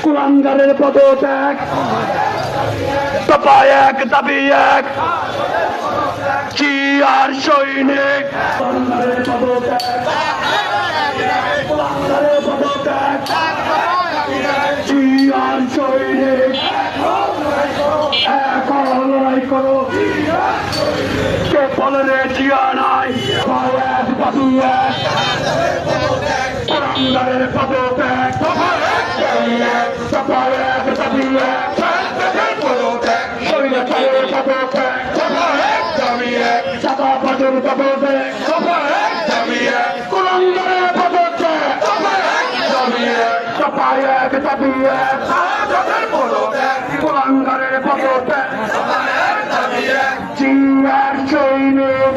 কুলাঙ্গারের পদত্যাগ, দফা এক দাবি এক, জিয়ার সৈনিক কুলাঙ্গারের পদত্যাগ, জিয়ার সৈনিক এখন লড়াই করো। কে বলে রে জিয়া নাই, এক বাদু এক, কুলাঙ্গারের পদত্যাগ, দফা এক দাবি এক, স্বৈরাচারের পদত্যাগ, দফা এক দাবি এক, চাঁদাবাজের পদত্যাগ, দফা এক দাবি এক, কুলাঙ্গারের পদত্যাগ, দফা এক দাবি এক, দফা এক দাবি এক, চাঁদাবাজের পদত্যাগ, কুলাঙ্গারের পদত্যাগ, দফা এক দাবি এক, জিয়ার সৈনিক